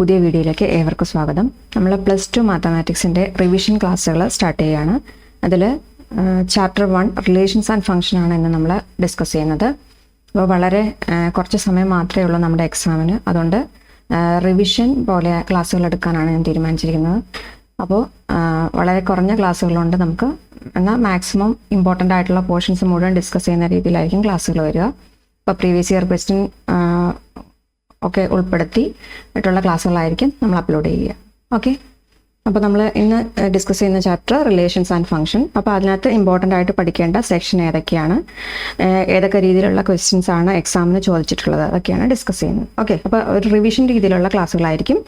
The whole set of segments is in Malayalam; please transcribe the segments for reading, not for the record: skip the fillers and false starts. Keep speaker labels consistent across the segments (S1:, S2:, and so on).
S1: പുതിയ വീഡിയോയിലേക്ക് ഏവർക്കും സ്വാഗതം. നമ്മൾ +2 മാത്തമാറ്റിക്സിൻ്റെ റിവിഷൻ ക്ലാസ്സുകൾ സ്റ്റാർട്ട് ചെയ്യുകയാണ്. അതിൽ ചാപ്റ്റർ 1 റിലേഷൻസ് ആൻഡ് ഫംഗ്ഷൻ ആണ് ഇന്ന് നമ്മൾ ഡിസ്കസ് ചെയ്യുന്നത്. അപ്പോൾ വളരെ കുറച്ച് സമയം മാത്രമേ ഉള്ളൂ നമ്മുടെ എക്സാമിന്. അതുകൊണ്ട് റിവിഷൻ പോലെ ക്ലാസ്സുകൾ എടുക്കാനാണ് ഞാൻ തീരുമാനിച്ചിരിക്കുന്നത്. അപ്പോൾ വളരെ കുറഞ്ഞ ക്ലാസ്സുകളുണ്ട് നമുക്ക്, എന്നാൽ മാക്സിമം ഇമ്പോർട്ടൻ്റ് ആയിട്ടുള്ള പോർഷൻസ് മുഴുവൻ ഡിസ്കസ് ചെയ്യുന്ന രീതിയിലായിരിക്കും ക്ലാസ്സുകൾ വരിക. അപ്പോൾ പ്രീവിയസ് ഇയർ ക്വസ്റ്റ്യൻ ഒക്കെ ഉൾപ്പെടുത്തി ആയിട്ടുള്ള ക്ലാസ്സുകളായിരിക്കും നമ്മൾ അപ്ലോഡ് ചെയ്യുക. ഓക്കെ, അപ്പോൾ നമ്മൾ ഇന്ന് ഡിസ്കസ് ചെയ്യുന്ന ചാപ്റ്റർ റിലേഷൻസ് ആൻഡ് ഫംഗ്ഷൻ. അപ്പോൾ അതിനകത്ത് ഇമ്പോർട്ടൻ്റ് ആയിട്ട് പഠിക്കേണ്ട സെക്ഷൻ ഏതൊക്കെയാണ്, ഏതൊക്കെ രീതിയിലുള്ള ക്വസ്റ്റ്യൻസ് ആണ് എക്സാമിന് ചോദിച്ചിട്ടുള്ളത്, അതൊക്കെയാണ് ഡിസ്കസ് ചെയ്യുന്നത്. ഓക്കെ, അപ്പോൾ ഒരു റിവിഷൻ രീതിയിലുള്ള ക്ലാസ്സുകളായിരിക്കും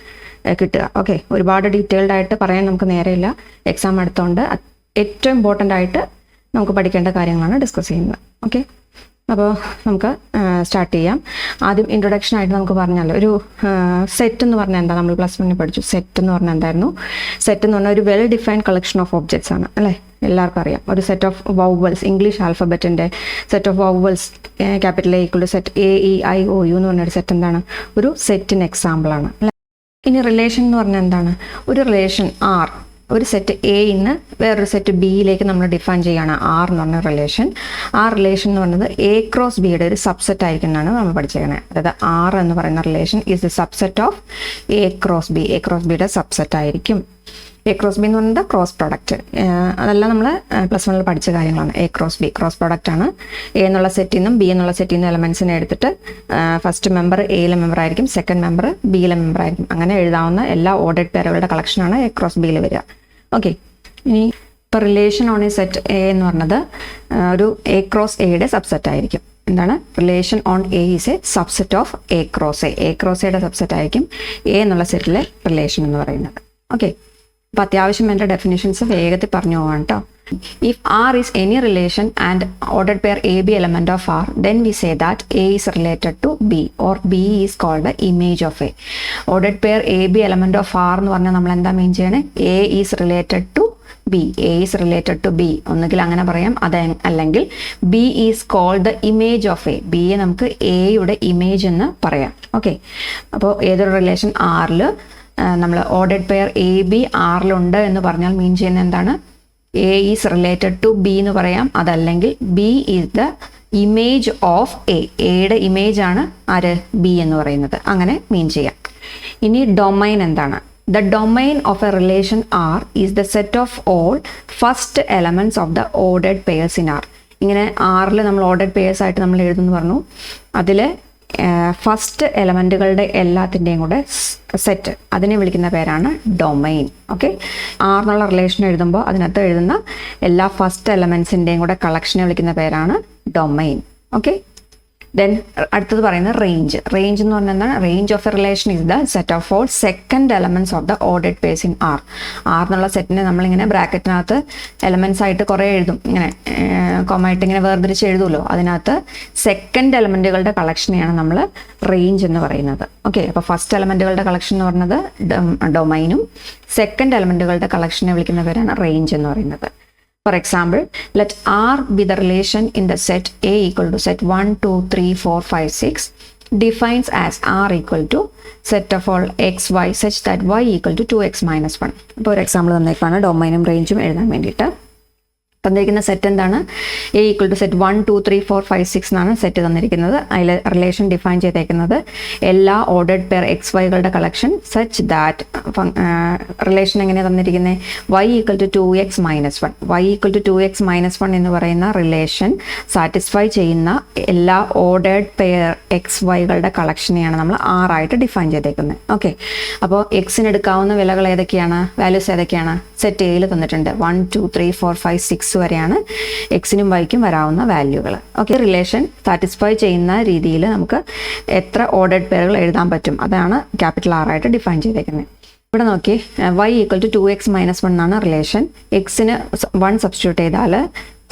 S1: കിട്ടുക. ഓക്കെ, ഒരുപാട് ഡീറ്റെയിൽഡ് ആയിട്ട് പറയാൻ നമുക്ക് നേരെയില്ല, എക്സാം അടുത്തുകൊണ്ട് ഏറ്റവും ഇമ്പോർട്ടൻ്റ് ആയിട്ട് നമുക്ക് പഠിക്കേണ്ട കാര്യങ്ങളാണ് ഡിസ്കസ് ചെയ്യുന്നത്. ഓക്കെ, അപ്പോൾ നമുക്ക് സ്റ്റാർട്ട് ചെയ്യാം. ആദ്യം ഇൻട്രൊഡക്ഷൻ ആയിട്ട് നമുക്ക് പറഞ്ഞാൽ ഒരു സെറ്റ് എന്ന് പറഞ്ഞാൽ എന്താ, നമ്മൾ +1 പഠിച്ചു. സെറ്റ് എന്ന് പറഞ്ഞാൽ എന്തായിരുന്നു? സെറ്റ് എന്ന് പറഞ്ഞാൽ ഒരു well defined collection of objects ആണ്, അല്ലേ? എല്ലാവർക്കും അറിയാം. ഒരു സെറ്റ് ഓഫ് വൗവൽസ്, ഇംഗ്ലീഷ് ആൽഫബറ്റിൻ്റെ set of vowels capital A = set AEIOU എന്ന് പറഞ്ഞൊരു സെറ്റ് എന്താണ്? ഒരു സെറ്റിന് എക്സാമ്പിളാണ്, അല്ലേ? ഇനി റിലേഷൻ എന്ന് പറഞ്ഞാൽ എന്താണ്? ഒരു റിലേഷൻ R, ഒരു സെറ്റ് A-ന്ന് വേറൊരു സെറ്റ് B-യിലേക്ക് നമ്മൾ ഡിഫൈൻ ചെയ്യുകയാണ് R എന്ന് പറഞ്ഞ റിലേഷൻ. ആ റിലേഷൻ എന്ന് പറയുന്നത് A×B-യുടെ ഒരു സബ്സെറ്റ് ആയിരിക്കും എന്നാണ് നമ്മൾ പഠിച്ചേക്കുന്നത്. അതായത് R എന്ന് പറയുന്ന relation is the subset of A×B. A×B-യുടെ സബ്സെറ്റ് ആയിരിക്കും. A×B എന്ന് പറയുന്നത് ക്രോസ് പ്രൊഡക്റ്റ്. അതെല്ലാം നമ്മൾ +1 പഠിച്ച കാര്യങ്ങളാണ്. A×B ക്രോസ് പ്രൊഡക്റ്റ് ആണ്. A എന്നുള്ള സെറ്റിൽ നിന്നും B എന്നുള്ള സെറ്റിൽ നിന്നും എലമെൻസിനെ എടുത്തിട്ട് ഫസ്റ്റ് മെമ്പർ A-യിലെ മെമ്പർ ആയിരിക്കും, സെക്കൻഡ് മെമ്പർ B-യിലെ മെമ്പർ ആയിരിക്കും. അങ്ങനെ എഴുതാവുന്ന എല്ലാ ഓർഡേഡ് പേരുകളുടെ കളക്ഷനാണ് A×B-യിൽ വരിക. ഓക്കെ, ഇനി ഇപ്പോൾ relation on a set A എന്ന് പറഞ്ഞത് ഒരു A×A-യുടെ സബ്സെറ്റ് ആയിരിക്കും. എന്താണ്? Relation on A is a subset of A×A. A×A-യുടെ സബ്സെറ്റ് ആയിരിക്കും A എന്നുള്ള സെറ്റിലെ റിലേഷൻ എന്ന് പറയുന്നത്. ഓക്കെ, അപ്പോൾ അത്യാവശ്യം എൻ്റെ ഡെഫിനിഷൻസ് വേഗത്തിൽ പറഞ്ഞു പോകാം കേട്ടോ. If R is any relation and ordered pair AB element of R, then we say that A is related to B or B is called the image of A. Ordered pair AB element of R എന്ന് പറഞ്ഞാൽ നമ്മൾ എന്താ മീൻ ചെയ്യണേ? A is related to B. A is related to B. ഒന്നുകിൽ അങ്ങനെ പറയാം, അത് അല്ലെങ്കിൽ B is called the image of A. B യെ നമുക്ക് Aയുടെ ഇമേജ് എന്ന് പറയാം. ഓക്കെ, അപ്പോൾ ഏതൊരു റിലേഷൻ Rൽ നമ്മൾ ഓർഡേഡ് പെയർ AB Rലുണ്ട് എന്ന് പറഞ്ഞാൽ മീൻ ചെയ്യുന്നത് എന്താണ്? A is related to B എന്ന് പറയാം, അതല്ലെങ്കിൽ B is the image of A. Aയുടെ ഇമേജ് ആണ് ആര്? B എന്ന് പറയുന്നത്. അങ്ങനെ മീൻ ചെയ്യാം. ഇനി ഡൊമൈൻ എന്താണ്? The domain of a relation R is the set of all first elements of the ordered pairs in R. ഇങ്ങനെ Rൽ നമ്മൾ ഓർഡേഡ് പേഴ്സ് ആയിട്ട് നമ്മൾ എഴുതുന്നു പറഞ്ഞു. അതിൽ ഫസ്റ്റ് എലമെൻറ്റുകളുടെ എല്ലാത്തിൻ്റെയും കൂടെ സെറ്റ്, അതിനെ വിളിക്കുന്ന പേരാണ് ഡൊമൈൻ. ഓക്കെ, R എന്നുള്ള റിലേഷൻ എഴുതുമ്പോൾ അതിനകത്ത് എഴുതുന്ന എല്ലാ ഫസ്റ്റ് എലമെൻസിൻ്റെയും കൂടെ കളക്ഷനെ വിളിക്കുന്ന പേരാണ് ഡൊമൈൻ. ഓക്കെ, ദെൻ അടുത്തത് പറയുന്നത് റേഞ്ച്. റേഞ്ച് എന്ന് പറഞ്ഞാൽ എന്താണ്? Range of A relation is the set of all second elements of the ordered purse in R. R എന്നുള്ള സെറ്റിനെ നമ്മളിങ്ങനെ ബ്രാക്കറ്റിനകത്ത് എലമെൻറ്റ്സ് ആയിട്ട് കുറേ എഴുതും, ഇങ്ങനെ കോമായിട്ട് ഇങ്ങനെ വേർതിരിച്ച് എഴുതുമല്ലോ. അതിനകത്ത് സെക്കൻഡ് എലമെൻറ്റുകളുടെ കളക്ഷനെയാണ് നമ്മൾ റേഞ്ച് എന്ന് പറയുന്നത്. ഓക്കെ, അപ്പോൾ ഫസ്റ്റ് എലമെൻറ്റുകളുടെ കളക്ഷൻ എന്ന് പറയുന്നത് ഡൊമൈനും സെക്കൻഡ് എലമെൻറ്റുകളുടെ കളക്ഷനെ വിളിക്കുന്ന പേരാണ് റേഞ്ച് എന്ന് പറയുന്നത്. For example, let R be the relation in the set A equal to set 1, 2, 3, 4, 5, 6 defines as R equal to set of all x, y such that y equal to 2x minus 1. അപ്പോൾ ഒരു എക്സാമ്പിൾ തന്നേക്കാണ് ഡൊമൈനും റേഞ്ചും എഴുതാൻ വേണ്ടിയിട്ട്. തന്നിരിക്കുന്ന സെറ്റ് എന്താണ്? A equal to set 1, 2, 3, 4, 5, 6 എന്നാണ് സെറ്റ് തന്നിരിക്കുന്നത്. അതിൽ റിലേഷൻ ഡിഫൈൻ ചെയ്തേക്കുന്നത് എല്ലാ ഓർഡേഡ് പെയർ XYകളുടെ കളക്ഷൻ സച്ച് ദാറ്റ് റിലേഷൻ എങ്ങനെ തന്നിരിക്കുന്നത്? y equal to 2x minus 1. y equal to 2x minus 1 എന്ന് പറയുന്ന റിലേഷൻ സാറ്റിസ്ഫൈ ചെയ്യുന്ന എല്ലാ ഓർഡേഡ് പെയർ XYകളുടെ കളക്ഷനെയാണ് നമ്മൾ R ആയിട്ട് ഡിഫൈൻ ചെയ്തേക്കുന്നത്. ഓക്കെ, അപ്പോൾ എക്സിന് എടുക്കാവുന്ന വിലകൾ ഏതൊക്കെയാണ്? വാല്യൂസ് ഏതൊക്കെയാണ്? സെറ്റ് എയിൽ തന്നിട്ടുണ്ട് 1, 2, 3, 4, 5, 6 വരെയാണ് എക്സിനും വൈക്കും വരാവുന്ന വാല്യൂകൾ. ഓക്കെ, റിലേഷൻ സാറ്റിസ്ഫൈ ചെയ്യുന്ന രീതിയിൽ നമുക്ക് എത്ര ഓർഡേഡ് പേരുകൾ എഴുതാൻ പറ്റും, അതാണ് ക്യാപിറ്റൽ R ആയിട്ട് ഡിഫൈൻ ചെയ്തേക്കുന്നത്. ഇവിടെ നോക്കി, y equal to 2x minus 1 എന്നാണ് റിലേഷൻ. എക്സിന് 1 സബ്സ്റ്റിറ്റ്യൂട്ട് ചെയ്താൽ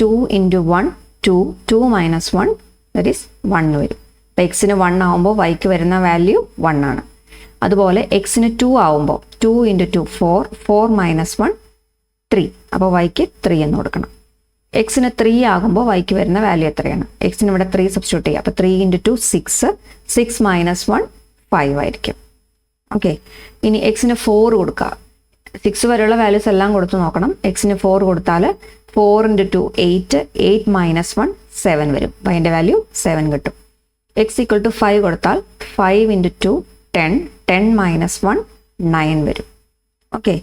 S1: 2 × 1 2, 2 minus 1 that is 1 വരും. അപ്പോൾ എക്സിന് 1 ആവുമ്പോൾ വൈക്ക് വരുന്ന വാല്യൂ 1 ആണ്. അതുപോലെ എക്സിന് 2 ആവുമ്പോൾ 2 × 2 4, 4 minus 1 3. അപ്പോൾ വൈക്ക് 3 എന്ന് കൊടുക്കണം. എക്സിന് 3 ആകുമ്പോൾ വൈക്ക് വരുന്ന വാല്യൂ എത്രയാണ്? എക്സിന് ഇവിടെ 3 സബ്സ്റ്റിറ്റ്യൂട്ട് ചെയ്യുക. അപ്പോൾ 3 × 2 6, 6 minus 1 5 ആയിരിക്കും. ഓക്കെ, ഇനി എക്സിന് 4 കൊടുക്കുക. 6 വരെയുള്ള വാല്യൂസ് എല്ലാം കൊടുത്ത് നോക്കണം. എക്സിന് 4 കൊടുത്താൽ 4 × 2 8, 8 - 1 7 വരും. അപ്പോൾ അതിൻ്റെ വാല്യൂ 7 കിട്ടും. എക്സ് ഈക്വൽ ടു 5 കൊടുത്താൽ 5 × 2 10, 10 - 1 9 വരും. Okay,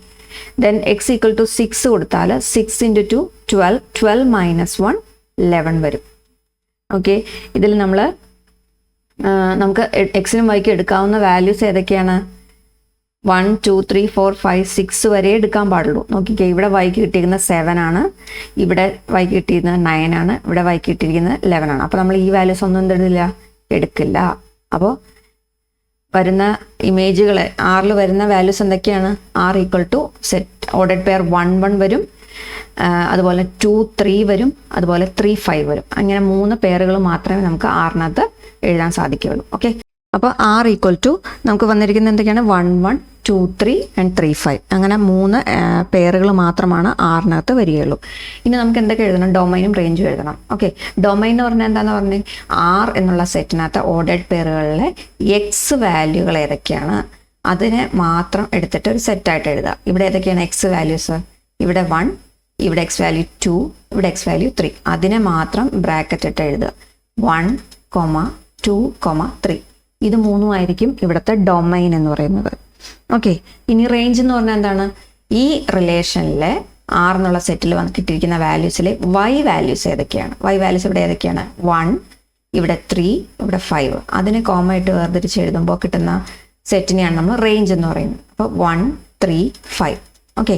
S1: then x equal to 6 കൊടുത്താൽ 6 × 2 12, 12 - 1 11 വരും. ഓക്കെ, ഇതിൽ നമുക്ക് എക്സിനും വൈക്ക് എടുക്കാവുന്ന വാല്യൂസ് ഏതൊക്കെയാണ്? 1 2 3 4 5 6 വരെ എടുക്കാൻ പാടുള്ളൂ. നോക്കിക്കേ, ഇവിടെ വൈക്ക് കിട്ടിയിരിക്കുന്ന 7 ആണ്, ഇവിടെ വൈക്ക് കിട്ടിയിരുന്നത് 9 ആണ്, ഇവിടെ വൈക്ക് കിട്ടിയിരിക്കുന്നത് 11 ആണ്. അപ്പോൾ നമ്മൾ ഈ വാല്യൂസ് ഒന്നും എടുക്കില്ല. അപ്പോൾ വരുന്ന ഇമേജുകൾ ആറിൽ വരുന്ന വാല്യൂസ് എന്തൊക്കെയാണ്? R equal to set ordered pair 1 1 വരും, അതുപോലെ 2 3 വരും, അതുപോലെ 3 5 വരും. അങ്ങനെ 3 പെയറുകൾ മാത്രമേ നമുക്ക് ആറിനകത്ത് എഴുതാൻ സാധിക്കുകയുള്ളൂ. ഓക്കെ, അപ്പോൾ R ഈക്വൽ ടു നമുക്ക് വന്നിരിക്കുന്നത് എന്തൊക്കെയാണ്? 1 1 2 3 ആൻഡ് 3 5. അങ്ങനെ 3 പെയറുകൾ മാത്രമാണ് ആറിനകത്ത് വരികയുള്ളൂ. ഇനി നമുക്ക് എന്തൊക്കെ എഴുതണം? ഡൊമൈനും റേഞ്ചും എഴുതണം. ഓക്കെ, ഡൊമൈൻ എന്ന് പറഞ്ഞാൽ എന്താണെന്ന് പറഞ്ഞാൽ R എന്നുള്ള സെറ്റിനകത്ത് ഓർഡേഡ് പെയറുകളിലെ എക്സ് വാല്യൂകൾ ഏതൊക്കെയാണ് അതിനെ മാത്രം എടുത്തിട്ട് ഒരു സെറ്റായിട്ട് എഴുതുക. ഇവിടെ ഏതൊക്കെയാണ് എക്സ് വാല്യൂസ്? ഇവിടെ 1, ഇവിടെ എക്സ് വാല്യൂ 2, ഇവിടെ എക്സ് വാല്യൂ 3. അതിനെ മാത്രം ബ്രാക്കറ്റ് ഇട്ട് എഴുതുക. 1, 2, 3. ഇത് 3 ആയിരിക്കും ഇവിടുത്തെ ഡൊമൈൻ എന്ന് പറയുന്നത്. ഓക്കെ, ഇനി റേഞ്ച് എന്ന് പറഞ്ഞാൽ എന്താണ്? ഈ റിലേഷനിലെ R എന്നുള്ള സെറ്റിൽ കിട്ടിയിരിക്കുന്ന വാല്യൂസിലെ Y വാല്യൂസ് ഏതൊക്കെയാണ്? Y വാല്യൂസ് ഇവിടെ ഏതൊക്കെയാണ്? 1, ഇവിടെ 3, ഇവിടെ 5. അതിനെ കോമ ഇട്ട് വേർതിരിച്ച് എഴുതുമ്പോൾ കിട്ടുന്ന സെറ്റിനെയാണ് നമ്മൾ റേഞ്ച് എന്ന് പറയുന്നത്. അപ്പോൾ 1 3 5. ഓക്കെ,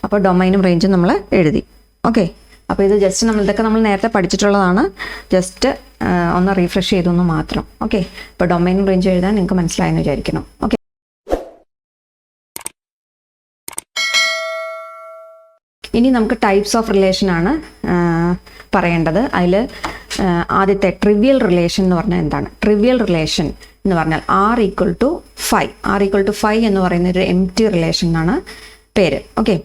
S1: അപ്പോൾ ഡൊമൈനും റേഞ്ചും നമ്മൾ എഴുതി. ഓക്കെ, അപ്പോൾ ഇത് ജസ്റ്റ് ഇതൊക്കെ നമ്മൾ നേരത്തെ പഠിച്ചിട്ടുള്ളതാണ്. ജസ്റ്റ് ഒന്ന് റീഫ്രഷ് ചെയ്തൊന്ന് മാത്രം. ഓക്കെ, അപ്പോൾ ഡൊമൈനും റേഞ്ചും എഴുതാൻ നിങ്ങൾക്ക് മനസ്സിലായെന്ന് വിചാരിക്കണം. ഓക്കെ, ഇനി നമുക്ക് ടൈപ്സ് ഓഫ് റിലേഷൻ ആണ് പറയേണ്ടത്. അതിൽ ആദ്യത്തെ ട്രിവിയൽ റിലേഷൻ എന്ന് പറഞ്ഞാൽ എന്താണ്? ട്രിവിയൽ റിലേഷൻ എന്ന് പറഞ്ഞാൽ R equal to 5. R equal to 5 എന്ന് പറയുന്ന ഒരു എംപ്റ്റി റിലേഷൻ എന്നാണ് പേര്. ഓക്കെ,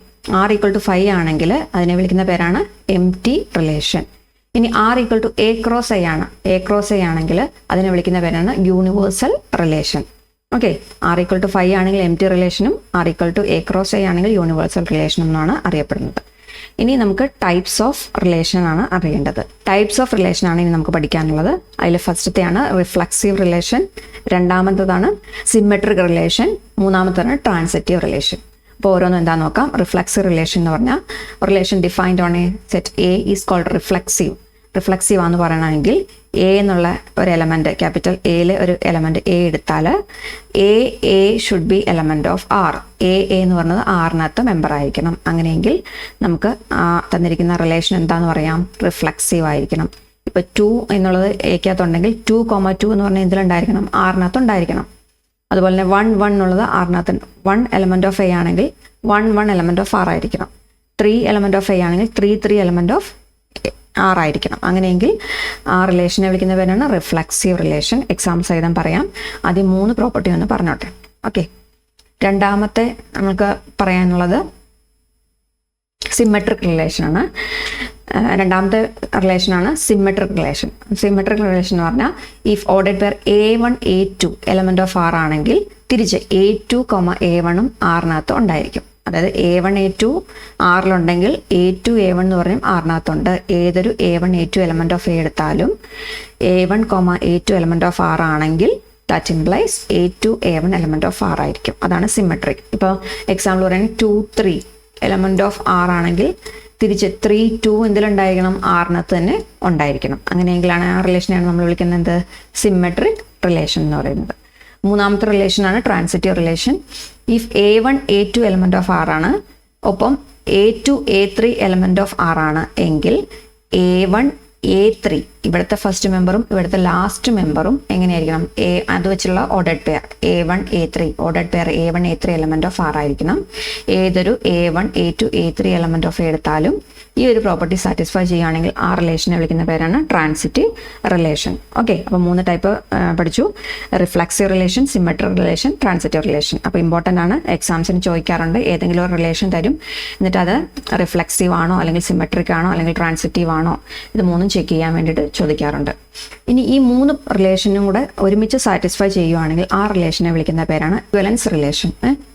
S1: R ഈക്വൽ ടു 5 ആണെങ്കിൽ അതിനെ വിളിക്കുന്ന പേരാണ് എംപ്റ്റി റിലേഷൻ. ഇനി R equal to A cross I ആണ്. A ക്രോസ് I ആണെങ്കിൽ അതിനെ വിളിക്കുന്ന പേരാണ് universal relation. Okay, R equal to 5 ആണെങ്കിൽ എംപ്റ്റി റിലേഷനും R equal to A cross I ആണെങ്കിൽ യൂണിവേഴ്സൽ റിലേഷനും എന്നാണ് അറിയപ്പെടുന്നത്. ഇനി നമുക്ക് ടൈപ്സ് ഓഫ് റിലേഷൻ ആണ് അറിയേണ്ടത്. ടൈപ്സ് ഓഫ് റിലേഷൻ ആണ് ഇനി നമുക്ക് പഠിക്കാനുള്ളത്. അതിൽ ഫസ്റ്റത്തെയാണ് റിഫ്ലക്സീവ് റിലേഷൻ, രണ്ടാമത്തതാണ് സിമെട്രിക് റിലേഷൻ, മൂന്നാമത്താണ് ട്രാൻസിറ്റീവ് റിലേഷൻ. അപ്പോൾ ഓരോന്നും എന്താ നോക്കാം. റിഫ്ലക്സീവ് റിലേഷൻ എന്ന് പറഞ്ഞാൽ relation defined on a set A is called reflexive. Reflexive ആണെന്ന് പറയണമെങ്കിൽ എ എന്നുള്ള ഒരു എലമെൻറ്റ്, ക്യാപിറ്റൽ എയിലെ ഒരു എലമെൻറ്റ് എ എടുത്താൽ A should be element of R. A എന്ന് പറഞ്ഞത് ആറിനകത്ത് മെമ്പർ ആയിരിക്കണം. അങ്ങനെയെങ്കിൽ നമുക്ക് തന്നിരിക്കുന്ന റിലേഷൻ എന്താന്ന് പറയാം? റിഫ്ലക്സീവ് ആയിരിക്കണം. ഇപ്പോൾ 2 എന്നുള്ളത് എക്കകത്തുണ്ടെങ്കിൽ 2, 2 എന്ന് പറഞ്ഞാൽ എന്തിലുണ്ടായിരിക്കണം? ആറിനകത്ത് ഉണ്ടായിരിക്കണം. അതുപോലെ തന്നെ 1 1 എന്നുള്ളത് ആറിനകത്ത് 1 എലമെൻറ്റ് ഓഫ് എ ആണെങ്കിൽ 1 1 എലമെൻറ്റ് ഓഫ് ആർ ആയിരിക്കണം. 3 എലമെൻറ്റ് ഓഫ് എ ആണെങ്കിൽ 3 3 എലമെൻറ്റ് ഓഫ് ആർ ആയിരിക്കണം. അങ്ങനെയെങ്കിൽ ആ റിലേഷനെ വിളിക്കുന്ന പേരാണ് റിഫ്ലക്സീവ് റിലേഷൻ. എക്സാമ്പിൾ സഹിതം പറയാം. ആദ്യം 3 പ്രോപ്പർട്ടി ഒന്ന് പറഞ്ഞോട്ടെ. ഓക്കെ, രണ്ടാമത്തെ നമുക്ക് പറയാനുള്ളത് സിമെട്രിക് റിലേഷനാണ്. രണ്ടാമത്തെ റിലേഷനാണ് സിമെട്രിക് റിലേഷൻ. സിമെട്രിക് റിലേഷൻ എന്ന് പറഞ്ഞാൽ if ordered pair A1 A2 element of R ആണെങ്കിൽ തിരിച്ച് A2, A1 ആറിനകത്ത് ഉണ്ടായിരിക്കും. അതായത് A1 A2 ആറിലുണ്ടെങ്കിൽ A2 A1 എന്ന് പറഞ്ഞാൽ ആറിനകത്തുണ്ട്. ഏതൊരു A1 A2 element of A എടുത്താലും A1, A2 element of R ആണെങ്കിൽ that implies A2 A1 element of R ആയിരിക്കും. അതാണ് സിമെട്രിക്. ഇപ്പോൾ എക്സാമ്പിൾ പറയുകയാണെങ്കിൽ 2 3 എലമെൻറ്റ് ഓഫ് ആർ ആണെങ്കിൽ തിരിച്ച് 3 2 എന്തിലുണ്ടായിരിക്കണം? ആറിനകത്ത് തന്നെ ഉണ്ടായിരിക്കണം. അങ്ങനെയെങ്കിലാണ് ആ റിലേഷനെയാണ് നമ്മൾ വിളിക്കുന്നത് സിമെട്രിക് റിലേഷൻ എന്ന് പറയുന്നത്. മൂന്നാമത്തെ റിലേഷനാണ് transitive relation. If A1 A2 element of R ആണ്, ഒപ്പം A2 A3 element of R ആണ് എങ്കിൽ A1 A3 ഇവിടുത്തെ ഫസ്റ്റ് മെമ്പറും ഇവിടുത്തെ ലാസ്റ്റ് മെമ്പറും എങ്ങനെയായിരിക്കണം? അത് വെച്ചുള്ള ordered pair A1 A3 ordered pair A1 A3 element of R ആയിരിക്കണം. ഏതൊരു A1 A2 A3 element of എടുത്താലും ഈ ഒരു പ്രോപ്പർട്ടി സാറ്റിസ്ഫൈ ചെയ്യുകയാണെങ്കിൽ ആ റിലേഷനെ വിളിക്കുന്ന പേരാണ് ട്രാൻസിറ്റീവ് റിലേഷൻ. ഓക്കെ, അപ്പോൾ 3 ടൈപ്പ് പഠിച്ചു. Reflexive relation, symmetric relation, transitive relation. അപ്പോൾ ഇമ്പോർട്ടൻ്റ് ആണ്. എക്സാംസിന് ചോദിക്കാറുണ്ട്. ഏതെങ്കിലും ഒരു റിലേഷൻ തരും, എന്നിട്ട് അത് റിഫ്ലക്സീവ് ആണോ അല്ലെങ്കിൽ സിമെട്രിക് ആണോ അല്ലെങ്കിൽ ട്രാൻസിറ്റീവ് ആണോ ഇത് 3 ചെക്ക് ചെയ്യാൻ വേണ്ടിയിട്ട് ചോദിക്കാറുണ്ട്. ഇനി ഈ 3 റിലേഷനും കൂടെ ഒരുമിച്ച് സാറ്റിസ്ഫൈ ചെയ്യുവാണെങ്കിൽ ആ റിലേഷനെ വിളിക്കുന്ന പേരാണ് equivalence relation.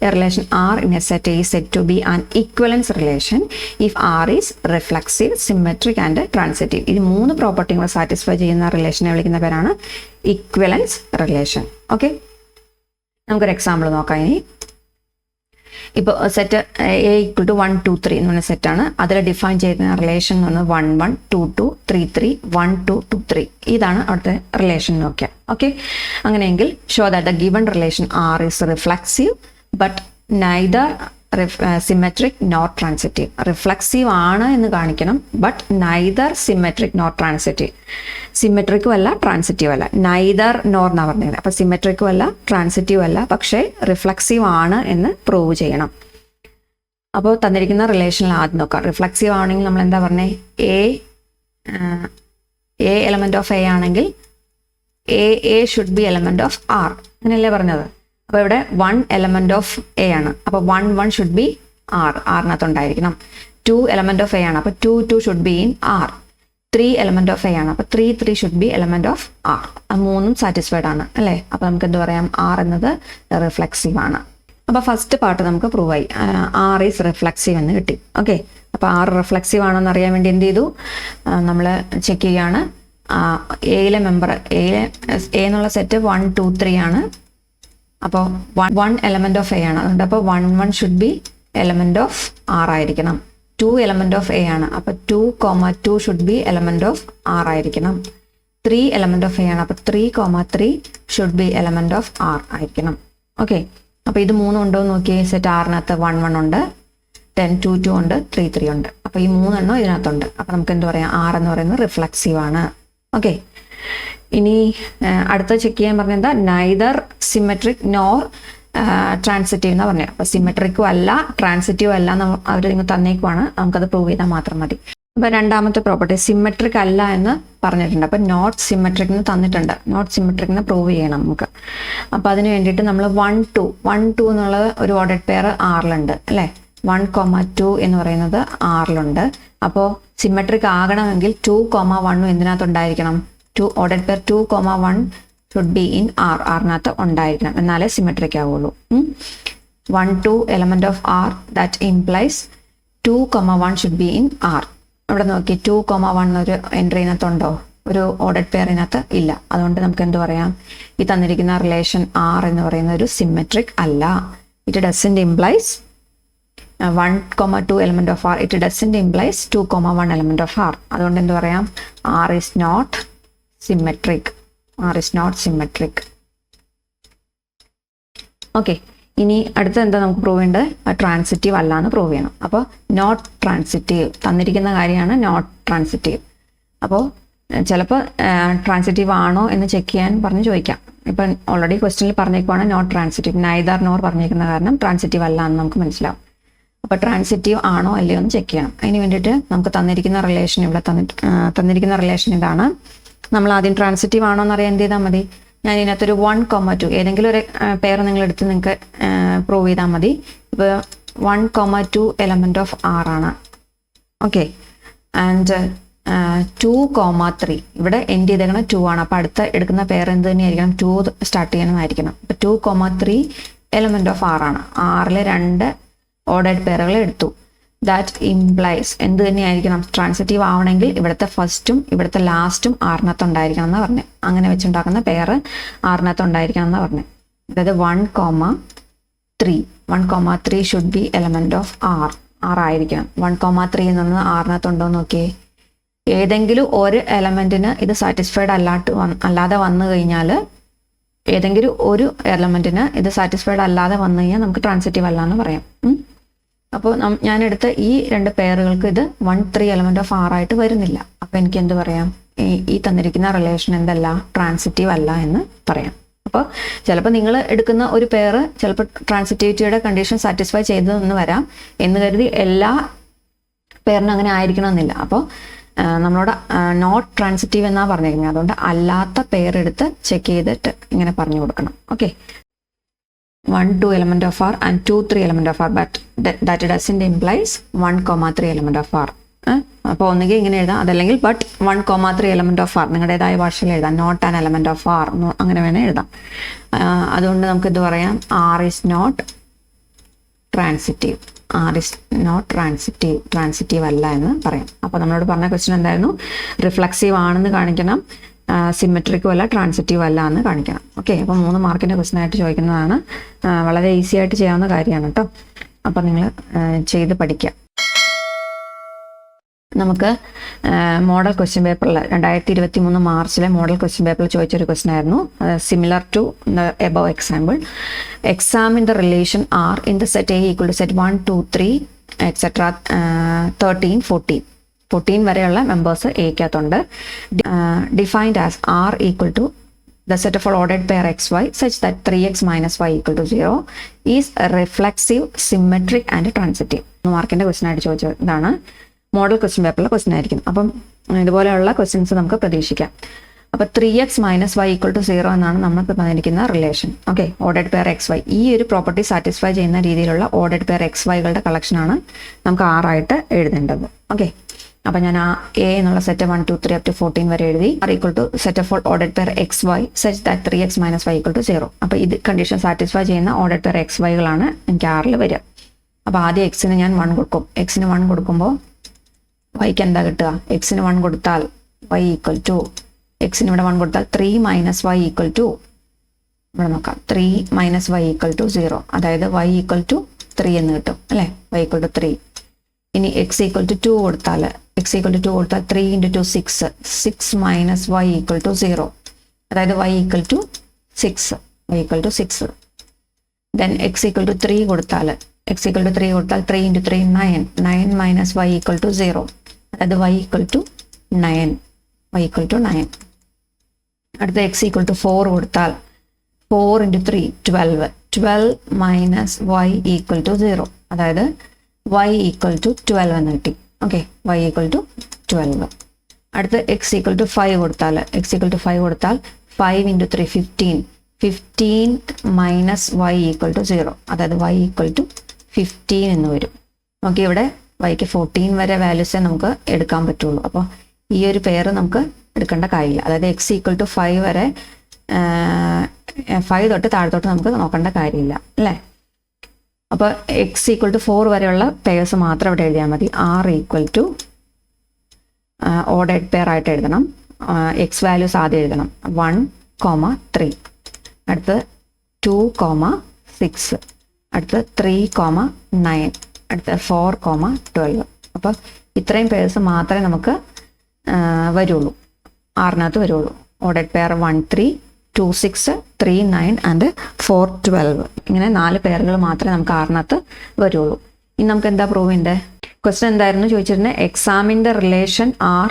S1: A relation R in a set is set to be an equivalence relation if R is reflexive, symmetric and transitive. ഈ 3 പ്രോപ്പർട്ടിയും കൂടെ സാറ്റിസ്ഫൈ ചെയ്യുന്ന റിലേഷനെ വിളിക്കുന്ന പേരാണ് ഇക്വലൻസ് റിലേഷൻ. ഓക്കെ, നമുക്കൊരു എക്സാമ്പിൾ നോക്കാം. ഇനി ഇപ്പോൾ സെറ്റ് എ ഈക്വൽ ടു 1 2 3 എന്ന് പറഞ്ഞ സെറ്റാണ്. അതിൽ ഡിഫൈൻ ചെയ്യുന്ന റിലേഷൻ എന്ന് പറഞ്ഞാൽ 1 1 2 2 3 3 1 2 2 3. ഇതാണ് അവിടുത്തെ റിലേഷൻ നോക്കിയാൽ. ഓക്കെ, അങ്ങനെയെങ്കിൽ show that the given relation R is reflexive but neither symmetric nor transitive. Reflexive ആണ് എന്ന് കാണിക്കണം, but neither symmetric nor transitive. സിമെട്രിക്കും അല്ല ട്രാൻസിറ്റീവ് അല്ല, നൈദർ നോർ എന്നാണ് പറഞ്ഞത്. അപ്പോൾ സിമെട്രിക്കും അല്ല ട്രാൻസിറ്റീവ് അല്ല, പക്ഷേ റിഫ്ലക്സീവ് ആണ് എന്ന് പ്രൂവ് ചെയ്യണം. അപ്പോൾ തന്നിരിക്കുന്ന റിലേഷനിൽ ആദ്യം നോക്കാം. റിഫ്ലക്സീവ് ആണെങ്കിൽ നമ്മൾ എന്താ പറഞ്ഞേ, എ എലമെന്റ് ഓഫ് എ ആണെങ്കിൽ a should be element of R, അങ്ങനെയല്ലേ പറഞ്ഞത്. അപ്പോൾ ഇവിടെ 1 എലമെന്റ് ഓഫ് എ ആണ്, അപ്പോൾ 1 1 ഷുഡ് ബി ആർ, ആറിനകത്ത് ഉണ്ടായിരിക്കണം. 2 എലമെന്റ് ഓഫ് എ ആണ്, അപ്പോൾ 2 2 should be in R. 3 element of A ആണ്, അപ്പോൾ 3 3 should be element of R. അത് 3ഉം സാറ്റിസ്ഫൈഡ് ആണ് അല്ലേ. അപ്പോൾ നമുക്ക് എന്ത് പറയാം, ആർ എന്നത് റിഫ്ലക്സീവ് ആണ്. അപ്പോൾ ഫസ്റ്റ് പാർട്ട് നമുക്ക് പ്രൂവ് ആയി, ആർ ഈസ് റിഫ്ലക്സീവ് എന്ന് കിട്ടി. ഓക്കെ, അപ്പോൾ ആർ റിഫ്ലക്സീവ് ആണോ എന്ന് അറിയാൻ വേണ്ടി എന്ത് ചെയ്തു, നമ്മൾ ചെക്ക് ചെയ്യുകയാണ്. എയിലെ മെമ്പർ എ എന്നുള്ള സെറ്റ് 1 2 3 ആണ്. അപ്പോൾ 1 എലമെന്റ് ഓഫ് എ ആണ്, അതുകൊണ്ട് അപ്പോൾ 1 1 should be element of R ആയിരിക്കണം. 2 എലമെന്റ് ഓഫ് എ ആണ്, അപ്പോൾ 2 2 should be element of R ആയിരിക്കണം. 3 എലമെന്റ് ഓഫ് എ ആണ്, അപ്പോൾ 3 3 should be element of R ആയിരിക്കണം. ഓക്കെ, അപ്പോൾ ഇത് 3 ഉണ്ടോ എന്ന് നോക്കിയേ. സെറ്റ് ആറിനകത്ത് 1 1 ഉണ്ട്, 10 2 2 ഉണ്ട്, 3 3 ഉണ്ട്. അപ്പോൾ ഈ 3 എണ്ണം ഇതിനകത്തുണ്ട്. അപ്പോൾ നമുക്ക് എന്ത് പറയാം, ആർ എന്ന് പറയുന്നത് റിഫ്ലക്സീവ് ആണ്. ഓക്കെ, ഇനി അടുത്ത ചെക്ക് ചെയ്യാൻ പറഞ്ഞത് എന്താ, നൈദർ സിമെട്രിക് നോർ ട്രാൻസിറ്റീവ് എന്നാ പറഞ്ഞത്. അപ്പോൾ സിമെട്രിക്കും അല്ല ട്രാൻസിറ്റീവ് അല്ല അവർ നിങ്ങൾ തന്നേക്കുവാണ്, നമുക്കത് പ്രൂവ് ചെയ്താൽ മാത്രം മതി. അപ്പോൾ രണ്ടാമത്തെ പ്രോപ്പർട്ടി സിമെട്രിക് അല്ല എന്ന് പറഞ്ഞിട്ടുണ്ട്. അപ്പോൾ നോട്ട് സിമെട്രിക് എന്ന് തന്നിട്ടുണ്ട്, നോട്ട് സിമെട്രിക് എന്ന് പ്രൂവ് ചെയ്യണം നമുക്ക്. അപ്പോൾ അതിന് വേണ്ടിയിട്ട് നമ്മൾ 1 2 എന്നുള്ളത് ഒരു ഓർഡർഡ് പെയർ ആറിലുണ്ട് അല്ലേ. 1 2 എന്ന് പറയുന്നത് ആറിലുണ്ട്. അപ്പോൾ സിമെട്രിക് ആകണമെങ്കിൽ 2 1 എന്തിനകത്തുണ്ടായിരിക്കണം, 2 ordered pair 2 1 should be in R, ആറിനകത്ത് ഉണ്ടായിരിക്കണം, എന്നാലേ സിമെട്രിക് ആവുള്ളൂ. 1 2 element of R, that implies 2 1 should be in R. ഇവിടെ നോക്കി 2 1 എന്നൊരു എൻട്രിനകത്തുണ്ടോ, ഒരു ഓർഡർഡ് പെയറിനകത്ത് ഇല്ല. അതുകൊണ്ട് നമുക്ക് എന്ത് പറയാം, ഈ തന്നിരിക്കുന്ന റിലേഷൻ ആർ എന്ന് പറയുന്ന ഒരു സിമെട്രിക് അല്ല. It doesn't implies 1 2 element of R, it doesn't implies 2 1 element of R. അതുകൊണ്ട് എന്ത് പറയാം, R is not symmetric, R is not symmetric. Okay, ഇനി അടുത്ത എന്താ നമുക്ക് പ്രൂവ് ചെയ്യേണ്ടത്, ട്രാൻസിറ്റീവ് അല്ല എന്ന് പ്രൂവ് ചെയ്യണം. അപ്പോൾ നോട്ട് ട്രാൻസിറ്റീവ് തന്നിരിക്കുന്ന കാര്യമാണ്, നോട്ട് ട്രാൻസിറ്റീവ്. അപ്പോൾ ചിലപ്പോൾ ട്രാൻസിറ്റീവ് ആണോ എന്ന് ചെക്ക് ചെയ്യാൻ പറഞ്ഞ് ചോദിക്കാം. ഇപ്പം ഓൾറെഡി ക്വസ്റ്റ്യനിൽ പറഞ്ഞേക്കുവാണ് നോട്ട് ട്രാൻസിറ്റീവ്, നൈദർ നോർ പറഞ്ഞേക്കുന്ന കാരണം ട്രാൻസിറ്റീവ് അല്ല എന്ന് നമുക്ക് മനസ്സിലാവും. അപ്പോൾ ട്രാൻസിറ്റീവ് ആണോ അല്ലയോ എന്ന് ചെക്ക് ചെയ്യണം. അതിന് വേണ്ടിയിട്ട് നമുക്ക് തന്നിരിക്കുന്ന റിലേഷൻ ഇവിടെ തന്നിരിക്കുന്ന റിലേഷൻ ഇതാണ്. നമ്മൾ ആദ്യം ട്രാൻസിറ്റീവ് ആണോ എന്ന് അറിയാൻ എന്ത് ചെയ്താൽ മതി, ഞാൻ ഇതിനകത്തൊരു 1 2 ഏതെങ്കിലും ഒരു പെയർ നിങ്ങളെടുത്ത് നിങ്ങൾക്ക് പ്രൂവ് ചെയ്താൽ മതി. ഇപ്പോൾ 1 2 എലമെന്റ് ഓഫ് ആർ ആണ്. ഓക്കെ, ആൻഡ് 2 3 ഇവിടെ എൻഡ് ചെയ്തേക്കണം 2 ആണ്. അപ്പോൾ അടുത്ത എടുക്കുന്ന പെയർ എന്ത് തന്നെയായിരിക്കണം, 2 സ്റ്റാർട്ട് ചെയ്യണമെന്നായിരിക്കണം. അപ്പോൾ 2 3 എലമെന്റ് ഓഫ് ആർ ആണ്. ആറിലെ 2 ഓർഡേഡ് പെയറുകൾ എടുത്തു. ദാറ്റ് ഇംപ്ലൈസ് എന്ത് തന്നെയായിരിക്കണം, ട്രാൻസിറ്റീവ് ആവണമെങ്കിൽ ഇവിടുത്തെ ഫസ്റ്റും ഇവിടുത്തെ ലാസ്റ്റും ആറിനകത്ത് ഉണ്ടായിരിക്കണം എന്ന് പറഞ്ഞു. അങ്ങനെ വെച്ചുണ്ടാക്കുന്ന പെയർ ആറിനകത്ത് ഉണ്ടായിരിക്കണം എന്ന് പറഞ്ഞു. അതായത് 1 3 should be element of R ആയിരിക്കണം. 1 3 എന്നത് ആറിനകത്തുണ്ടോ എന്ന് നോക്കിയേ. ഏതെങ്കിലും ഒരു എലമെന്റിന് ഇത് സാറ്റിസ്ഫൈഡ് അല്ലാതെ വന്നു കഴിഞ്ഞാൽ, ഏതെങ്കിലും ഒരു എലമെന്റിന് ഇത് സാറ്റിസ്ഫൈഡ് അല്ലാതെ വന്നു കഴിഞ്ഞാൽ നമുക്ക് ട്രാൻസിറ്റീവ് അല്ല എന്ന് പറയാം. അപ്പോൾ ഞാനെടുത്ത ഈ 2 പെയറുകൾക്ക് ഇത് 1 3 എലമെന്റ് ഓഫ് ആർ ആയിട്ട് വരുന്നില്ല. അപ്പോൾ എനിക്ക് എന്ത് പറയാം, ഈ തന്നിരിക്കുന്ന റിലേഷൻ എന്തല്ല, ട്രാൻസിറ്റീവ് അല്ല എന്ന് പറയാം. അപ്പോൾ ചിലപ്പോൾ നിങ്ങൾ എടുക്കുന്ന ഒരു പെയർ ചിലപ്പോൾ ട്രാൻസിറ്റിവിറ്റിയുടെ കണ്ടീഷൻ സാറ്റിസ്ഫൈ ചെയ്തതെന്ന് വരാം. എന്ന് കരുതി എല്ലാ പെയറിനും അങ്ങനെ ആയിരിക്കണമെന്നില്ല. അപ്പോൾ നമ്മളോട് നോട്ട് ട്രാൻസിറ്റീവ് എന്നാണ് പറഞ്ഞിരിക്കുന്നത്. അതുകൊണ്ട് അല്ലാത്ത പെയർ എടുത്ത് ചെക്ക് ചെയ്തിട്ട് ഇങ്ങനെ പറഞ്ഞു കൊടുക്കണം. Okay, 1 2 element of R and 2 3 element of R, but that doesn't implies 1 3 element of R. അപ്പോൾ ഒന്നുകിൽ ഇങ്ങനെ എഴുതാം, അതല്ലെങ്കിൽ ബട്ട് 1,3 എലമെൻറ്റ് ഓഫ് ആർ നിങ്ങളുടേതായ ഭാഷയിൽ എഴുതാം. Not an element of R അങ്ങനെ വേണേൽ എഴുതാം. അതുകൊണ്ട് നമുക്കിത് പറയാം, R is not transitive. R is not transitive അല്ല എന്ന് പറയാം. അപ്പോൾ നമ്മളോട് പറഞ്ഞ ക്വസ്റ്റ്യൻ എന്തായിരുന്നു? റിഫ്ലക്സീവ് ആണെന്ന് കാണിക്കണം, സിമെട്രിക്കും അല്ല ട്രാൻസിറ്റീവ് അല്ല എന്ന് കാണിക്കണം. ഓക്കെ, അപ്പോൾ 3 മാർക്കിൻ്റെ ക്വസ്റ്റ്യൻ ആയിട്ട് ചോദിക്കുന്നതാണ്. വളരെ ഈസി ആയിട്ട് ചെയ്യാവുന്ന കാര്യമാണ് കേട്ടോ. അപ്പോൾ നിങ്ങൾ ചെയ്ത് പഠിക്കുക. നമുക്ക് മോഡൽ ക്വസ്റ്റ്യൻ പേപ്പറിൽ 2023 മാർച്ചിലെ മോഡൽ ക്വസ്റ്റ്യൻ പേപ്പറിൽ ചോദിച്ചൊരു ക്വസ്റ്റ്യൻ ആയിരുന്നു. Similar to the above example. Examine the relation R in the set A equal to set 1, 2, 3 etcetera 13, 14 വരെയുള്ള മെമ്പേഴ്സ് എക്കകത്തുണ്ട്. Defined as R equal to the set of all ordered pair xy such that 3x minus y equal to 0 is reflexive, symmetric and transitive. മാർക്കിൻ്റെ ക്വസ്റ്റ്യൻ ആയിട്ട് ചോദിച്ചത് ഇതാണ്. മോഡൽ ക്വസ്റ്റ്യൻ പേപ്പറിലെ ക്വസ്റ്റ്യൻ ആയിരിക്കും. അപ്പം ഇതുപോലെയുള്ള ക്വസ്റ്റ്യൻസ് നമുക്ക് പ്രതീക്ഷിക്കാം. അപ്പോൾ 3x minus y equal to 0 എന്നാണ് നമുക്ക് തന്നിരിക്കുന്ന relation. Okay, ordered pair x y. ഈ ഒരു പ്രോപ്പർട്ടി സാറ്റിസ്ഫൈ ചെയ്യുന്ന രീതിയിലുള്ള ഓർഡേഡ് പെയർ എക്സ് വൈകളുടെ കളക്ഷനാണ് നമുക്ക് ആറായിട്ട് എഴുതേണ്ടത്. ഓക്കെ, അപ്പോൾ ഞാൻ ആ എ എന്നുള്ള സെറ്റ് 1, 2, 3 up to 14 വരെ എഴുതി. R equal to set of all ordered pair x y such that 3x minus y equal to 0. അപ്പോൾ ഇത് കണ്ടീഷൻ സാറ്റിസ്ഫൈ ചെയ്യുന്ന ഓർഡേഡ് പെയർ എക്സ് വൈകളാണ് എനിക്ക് ആറിൽ വരിക. അപ്പോൾ ആദ്യം എക്സിന് ഞാൻ 1 കൊടുക്കും. എക്സിന് 1 കൊടുക്കുമ്പോൾ വൈക്ക് എന്താ കിട്ടുക? എക്സിന് 1 കൊടുത്താൽ y ഈക്വൽ ടു, എക്സിന് ഇവിടെ 1 കൊടുത്താൽ 3 minus y equal to, ഇവിടെ നോക്കാം, 3 minus y equal to 0. അതായത് y equal to 3 എന്ന് കിട്ടും അല്ലേ? y equal to 3. ഇനി x equal to 2 കൊടുത്താൽ, x equal to 2 കൊടുത്താൽ 3 into 2 6, 6 minus y equal to 0. അതായത് y equal to 6, y equal to 6. Then x equal to 3 കൊടുത്താൽ, x equal to 3 കൊടുത്താൽ 3 into 3 9, 9 minus y equal to 0. അതായത് y equal to 9, y equal to 9. അടുത്ത x equal to 4 കൊടുത്താൽ 4 into 3 12, 12 minus y equal to 0. അതായത് y equal to 12 എന്ന് കിട്ടി. Okay, y equal to 12. അടുത്ത് x equal to 5 കൊടുത്താൽ, x equal to 5 കൊടുത്താൽ 5 into 3 15, 15 minus y equal to 0. അതായത് y equal to 15 എന്ന് വരും. ഓക്കെ, ഇവിടെ yക്ക് 14 വരെ വാല്യൂസേ നമുക്ക് എടുക്കാൻ പറ്റുള്ളൂ. അപ്പോൾ ഈ ഒരു പെയർ നമുക്ക് എടുക്കേണ്ട കാര്യമില്ല. അതായത് x equal to 5 വരെ 5 തൊട്ട് താഴത്തോട്ട് നമുക്ക് നോക്കേണ്ട കാര്യമില്ല അല്ലേ? അപ്പോൾ x equal to 4 വരെയുള്ള പെയർസ് മാത്രം ഇവിടെ എഴുതിയാൽ മതി. r equal to ordered pair ആയിട്ട് എഴുതണം. എക്സ് വാല്യൂസ് ആദ്യം എഴുതണം. 1, 3, അടുത്ത് 2, 6, അടുത്ത് 3, 9, അടുത്ത് 4, 12. അപ്പോൾ ഇത്രയും പെയർസ് മാത്രമേ നമുക്ക് വരുള്ളൂ, ആറിനകത്ത് വരുള്ളൂ. Ordered pair 1, 3, 2, 6, 3, 9 and 4, 12. ഇങ്ങനെ 4 പെയറുകൾ മാത്രമേ നമുക്ക് ആറിനകത്ത് വരുള്ളൂ. ഇനി നമുക്ക് എന്താ പ്രൂവ് ചെയ്യേണ്ടത്? ക്വസ്റ്റ്യൻ എന്തായിരുന്നു ചോദിച്ചിരുന്നത്? Examine the relation R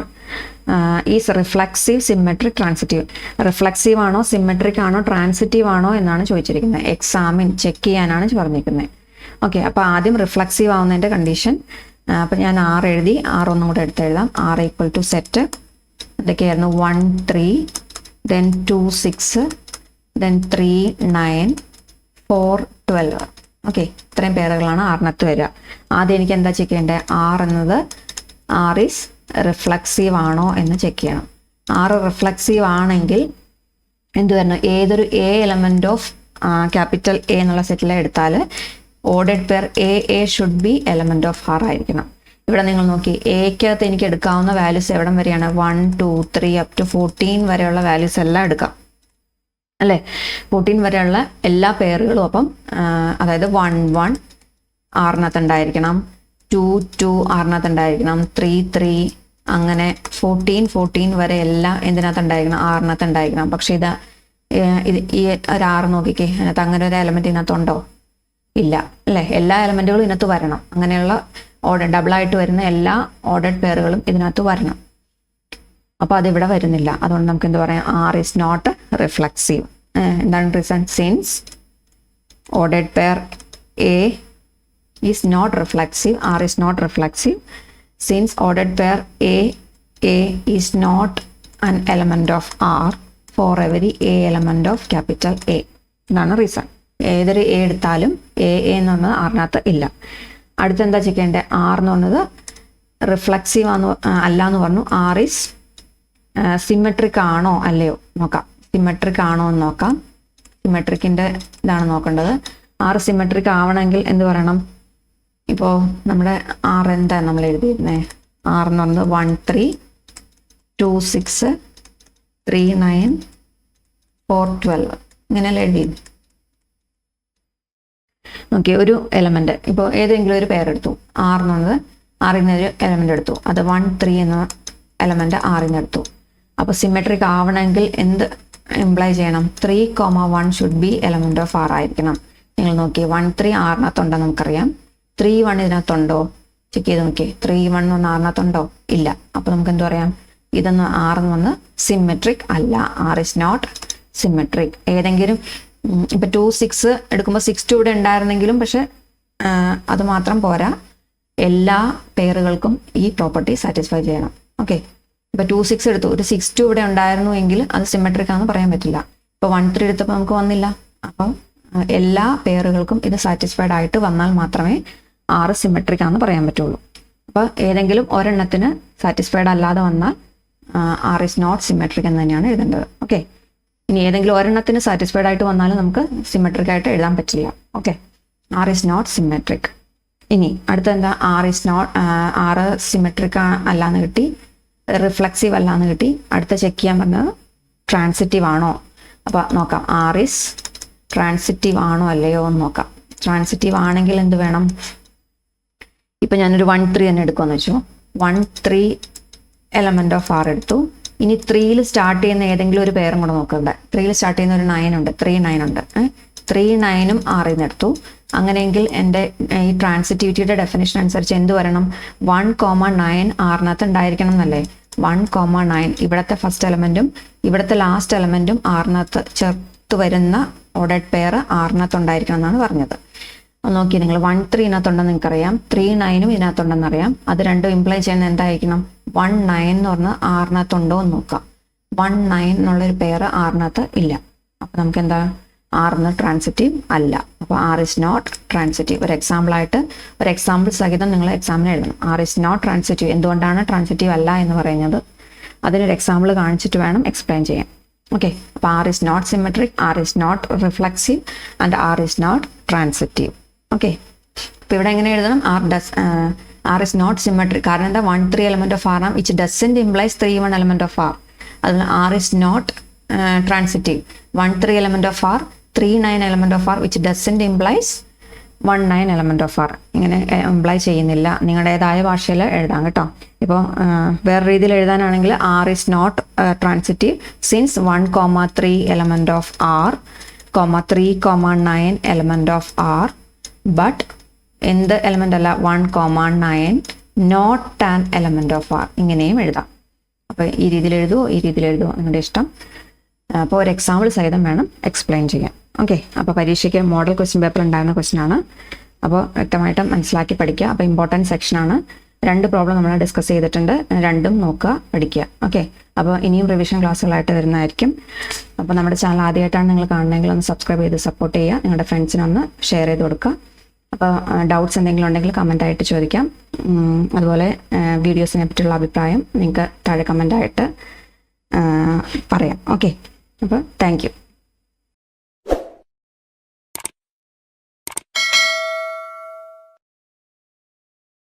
S1: is reflexive, symmetric, transitive. Reflexive ആണോ, സിമെട്രിക് ആണോ, ട്രാൻസിറ്റീവ് ആണോ എന്നാണ് ചോദിച്ചിരിക്കുന്നത്. എക്സാമിൻ ചെക്ക് ചെയ്യാനാണ് പറഞ്ഞിരിക്കുന്നത്. ഓക്കെ, അപ്പോൾ ആദ്യം റിഫ്ലക്സീവ് ആവുന്നതിൻ്റെ കണ്ടീഷൻ. അപ്പം ഞാൻ ആർ എഴുതി. ആർ ഒന്നും കൂടെ എടുത്തെഴുതാം. ആർ ഈക്വൽ ടു സെറ്റ് എന്തൊക്കെയായിരുന്നു? 1, 3, then 2, 6, then 3, 9, 4, 12. ഓക്കെ, ഇത്രയും പേരുകളാണ് ആറിനകത്ത് വരിക. ആദ്യം എനിക്ക് എന്താ ചെക്ക് ചെയ്യേണ്ടത്? ആർ എന്നത് ആർ ഈസ് റിഫ്ലക്സീവ് ആണോ എന്ന് ചെക്ക് ചെയ്യണം. ആർ റിഫ്ലക്സീവ് ആണെങ്കിൽ എന്ത് വരണം? ഏതൊരു a element of capital A എന്നുള്ള സെറ്റിലെ എടുത്താൽ ordered pair a should be element of R ആയിരിക്കണം. ഇവിടെ നിങ്ങൾ നോക്കി, എക്കകത്ത് എനിക്ക് എടുക്കാവുന്ന വാല്യൂസ് എവിടം വരെയാണ്? 1, 2, 3 up to 14 വരെയുള്ള വാല്യൂസ് എല്ലാം എടുക്കാം അല്ലേ? 14 വരെയുള്ള എല്ലാ പെയറുകളും അപ്പം അതായത് 1, 1 ആറിനകത്ത് ഉണ്ടായിരിക്കണം, 2, 2 ആറിനകത്ത് ഉണ്ടായിരിക്കണം, 3, 3 അങ്ങനെ 14, 14 വരെ എല്ലാം എന്തിനകത്ത് ഉണ്ടായിരിക്കണം? ആറിനകത്ത് ഉണ്ടായിരിക്കണം. പക്ഷെ ഈ ഒരു ആറ് നോക്കിക്കേ, അതിനകത്ത് അങ്ങനെ ഒരു എലമെന്റ് ഇതിനകത്തുണ്ടോ? ഇല്ല അല്ലേ? എല്ലാ എലമെന്റുകളും ഇതിനകത്ത് വരണം. അങ്ങനെയുള്ള ഡബിളായിട്ട് വരുന്ന എല്ലാ ഓർഡേഡ് പെയറുകളും ഇതിനകത്ത് വരണം. അപ്പോൾ അതിവിടെ വരുന്നില്ല. അതുകൊണ്ട് നമുക്ക് എന്ത് പറയാം? R is not reflexive. എന്താണ് reason? Since ordered pair A is not reflexive. R is not reflexive since ordered pair A is not an element of R for every A element of capital A. ഇതാണ് റീസൺ. ഏതൊരു എ എടുത്താലും എ എന്ന് പറഞ്ഞത് ആറിനകത്ത് ഇല്ല. അടുത്തെന്താ ചെയ്യേണ്ടത്? ആർ എന്ന് പറഞ്ഞത് റിഫ്ലക്സീവ് അല്ല എന്ന് പറഞ്ഞു. ആർ ഈസ് സിമെട്രിക് ആണോ അല്ലയോ നോക്കാം. സിമെട്രിക് ആണോ എന്ന് നോക്കാം. സിമെട്രിക്കിൻ്റെ ഇതാണ് നോക്കേണ്ടത്. ആർ സിമെട്രിക് ആവണമെങ്കിൽ എന്ത് പറയണം? ഇപ്പോൾ നമ്മുടെ ആർ എന്താ നമ്മൾ എഴുതിയിരുന്നത്? ആർ എന്ന് പറയുന്നത് 1 3 2 6 3 9 4 12 ഇങ്ങനെയല്ല എഴുതിയത്. നോക്കി, ഒരു എലമെന്റ് ഇപ്പോൾ ഏതെങ്കിലും ഒരു പേരെടുത്തു. ആർ എന്ന് പറയുന്നത് ആറിൽ നിന്ന് ഒരു എലമെന്റ് എടുത്തു. അത് 1 3 എന്ന എലമെന്റ് ആറിൽ നിന്ന് എടുത്തു. അപ്പോൾ സിമെട്രിക് ആവണമെങ്കിൽ എന്ത് എംപ്ലൈ ചെയ്യണം? 3,1 should be element of R ആയിരിക്കണം. നിങ്ങൾ നോക്കി, 1 3 ആറിനകത്തുണ്ടോ നമുക്കറിയാം. 3 1 ഇതിനകത്തുണ്ടോ? ചെക്ക് ചെയ്ത് നോക്കി. 3 1 എന്ന് പറഞ്ഞാൽ ആറിനകത്തുണ്ടോ? ഇല്ല. അപ്പോൾ നമുക്ക് എന്ത് പറയാം? ഇതൊന്ന് ആറെന്ന് വന്ന് സിമെട്രിക് അല്ല. R is not symmetric. ഏതെങ്കിലും ഇപ്പം 2 6 എടുക്കുമ്പോൾ 6 2 ഇവിടെ ഉണ്ടായിരുന്നെങ്കിലും പക്ഷെ അത് മാത്രം പോരാ, എല്ലാ പേറുകൾക്കും ഈ പ്രോപ്പർട്ടി സാറ്റിസ്ഫൈ ചെയ്യണം. ഓക്കെ, ഇപ്പം 2 6 എടുത്തു, ഒരു 6 2 ഇവിടെ ഉണ്ടായിരുന്നു എങ്കിൽ അത് സിമെട്രിക് ആണെന്ന് പറയാൻ പറ്റില്ല. ഇപ്പോൾ 1 3 എടുത്തപ്പോൾ നമുക്ക് വന്നില്ല. അപ്പം എല്ലാ പേറുകൾക്കും ഇത് സാറ്റിസ്ഫൈഡ് ആയിട്ട് വന്നാൽ മാത്രമേ ആറ് സിമെട്രിക് ആണെന്ന് പറയാൻ പറ്റുള്ളൂ. അപ്പോൾ ഏതെങ്കിലും ഒരെണ്ണത്തിന് സാറ്റിസ്ഫൈഡ് അല്ലാതെ വന്നാൽ ആർ ഇസ് നോട്ട് സിമെട്രിക് എന്ന് തന്നെയാണ് എഴുതേണ്ടത്. ഓക്കെ, ഇനി ഏതെങ്കിലും ഒരെണ്ണത്തിന് സാറ്റിസ്ഫൈഡ് ആയിട്ട് വന്നാലും നമുക്ക് സിമെട്രിക് ആയിട്ട് എഴുതാൻ പറ്റില്ല. Okay, R is not symmetric. ഇനി അടുത്ത എന്താ? ആറ് സിമെട്രിക് അല്ലാന്ന് കിട്ടി, റിഫ്ലക്സീവ് അല്ലാന്ന് കിട്ടി. അടുത്ത ചെക്ക് ചെയ്യാൻ പറഞ്ഞത് ട്രാൻസിറ്റീവ് ആണോ. അപ്പോൾ നോക്കാം, ആർ ഇസ് ട്രാൻസിറ്റീവ് ആണോ അല്ലയോ എന്ന് നോക്കാം. ട്രാൻസിറ്റീവ് ആണെങ്കിൽ എന്ത് വേണം? ഇപ്പം ഞാനൊരു 1 3 തന്നെ എടുക്കുമെന്ന് വെച്ചു. 1 3 എലമെന്റ് ഓഫ് ആർ എടുത്തു. ഇനി 3യിൽ സ്റ്റാർട്ട് ചെയ്യുന്ന ഏതെങ്കിലും ഒരു പേരും കൂടെ നോക്കണ്ടേ? 3യിൽ സ്റ്റാർട്ട് ചെയ്യുന്ന ഒരു 9 ഉണ്ട്, 3 9 ഉണ്ട്. 3 9 ആറിൽ നിന്ന് എടുത്തു. അങ്ങനെയെങ്കിൽ എൻ്റെ ഈ ട്രാൻസിറ്റിവിറ്റിയുടെ ഡെഫിനേഷൻ അനുസരിച്ച് എന്ത് വരണം? 1,9 ആറിനകത്ത് ഉണ്ടായിരിക്കണം എന്നല്ലേ? 1,9 ഇവിടുത്തെ ഫസ്റ്റ് എലമെന്റും ഇവിടുത്തെ ലാസ്റ്റ് എലമെന്റും ആറിനകത്ത് ചേർത്ത് വരുന്ന ഓർഡേഡ് പെയർ ആറിനകത്ത് ഉണ്ടായിരിക്കണം എന്നാണ് പറഞ്ഞത്. നോക്കി, നിങ്ങൾ 1 3 ഇതിനകത്തുണ്ടെന്ന് നിങ്ങൾക്കറിയാം, 3 9 ഇതിനകത്തുണ്ടെന്ന് അറിയാം. അത് രണ്ടും ഇംപ്ലൈ ചെയ്യുന്ന എന്തായിരിക്കണം? 1 9 എന്ന് പറഞ്ഞാൽ ആറിനകത്തുണ്ടോ എന്ന് നോക്കാം. 1 9 എന്നുള്ളൊരു പെയർ ആറിനകത്ത് ഇല്ല. അപ്പോൾ നമുക്ക് എന്താ? ആറിന് ട്രാൻസിറ്റീവ് അല്ല. അപ്പോൾ ആർ ഇസ് നോട്ട് ട്രാൻസിറ്റീവ്. ഒരു എക്സാമ്പിൾ സഹിതം നിങ്ങൾ എക്സാമിന് എഴുതണം. R is not transitive. എന്തുകൊണ്ടാണ് ട്രാൻസിറ്റീവ് അല്ല എന്ന് പറയുന്നത്? അതിനൊരു എക്സാമ്പിൾ കാണിച്ചിട്ട് വേണം എക്സ്പ്ലെയിൻ ചെയ്യാൻ. ഓക്കെ, അപ്പോൾ R is not symmetric, R is not reflexive and R is not transitive. Okay, അപ്പോൾ ഇവിടെ എങ്ങനെ എഴുതണം? R is not symmetric. കാരണം എന്താ? 1 3 എലമെന്റ് ഓഫ് ആർ ആണ്, which doesn't implies 3 1 element of R. അതിന് R is not transitive. 1 3 element of R, 3 9 element of R, which doesn't implies 1 9 element of R. ഇങ്ങനെ ഇംപ്ലൈ ചെയ്യുന്നില്ല. നിങ്ങളുടേതായ ഭാഷയിൽ എഴുതാം കേട്ടോ. ഇപ്പോൾ വേറെ രീതിയിൽ എഴുതാനാണെങ്കിൽ R is not transitive since 1,3 element of R, 3,9 element of R, but എന്ത് എലമെന്റ് അല്ല? 1,9 not an element of R. ഇങ്ങനെയും എഴുതാം. അപ്പോൾ ഈ രീതിയിൽ എഴുതുമോ ഈ രീതിയിൽ എഴുതുമോ നിങ്ങളുടെ ഇഷ്ടം. അപ്പോൾ ഒരു എക്സാമ്പിൾ സഹിതം വേണം എക്സ്പ്ലെയിൻ ചെയ്യാൻ. ഓക്കെ, അപ്പോൾ പരീക്ഷയ്ക്ക് മോഡൽ ക്വസ്റ്റ്യൻ പേപ്പർ ഉണ്ടായിരുന്ന ക്വസ്റ്റ്യൻ ആണ്. അപ്പോൾ വ്യക്തമായിട്ട് മനസ്സിലാക്കി പഠിക്കുക. അപ്പോൾ ഇമ്പോർട്ടൻറ്റ് സെക്ഷനാണ്. 2 പ്രോബ്ലം നമ്മൾ ഡിസ്കസ് ചെയ്തിട്ടുണ്ട്. രണ്ടും നോക്കുക, പഠിക്കുക. ഓക്കെ, അപ്പോൾ ഇനിയും റിവിഷൻ ക്ലാസ്സുകളായിട്ട് വരുന്നതായിരിക്കും. അപ്പോൾ നമ്മുടെ ചാനൽ ആദ്യമായിട്ടാണ് നിങ്ങൾ കാണണമെങ്കിൽ ഒന്ന് സബ്സ്ക്രൈബ് ചെയ്ത് സപ്പോർട്ട് ചെയ്യുക. നിങ്ങളുടെ ഫ്രണ്ട്സിനൊന്ന് ഷെയർ ചെയ്ത് കൊടുക്കുക. അപ്പോൾ ഡൗട്ട്സ് എന്തെങ്കിലും ഉണ്ടെങ്കിൽ കമൻ്റായിട്ട് ചോദിക്കാം. അതുപോലെ വീഡിയോസിനെ പറ്റിയുള്ള അഭിപ്രായം നിങ്ങൾക്ക് താഴെ കമൻ്റായിട്ട് പറയാം. ഓക്കെ, അപ്പോൾ താങ്ക് യു.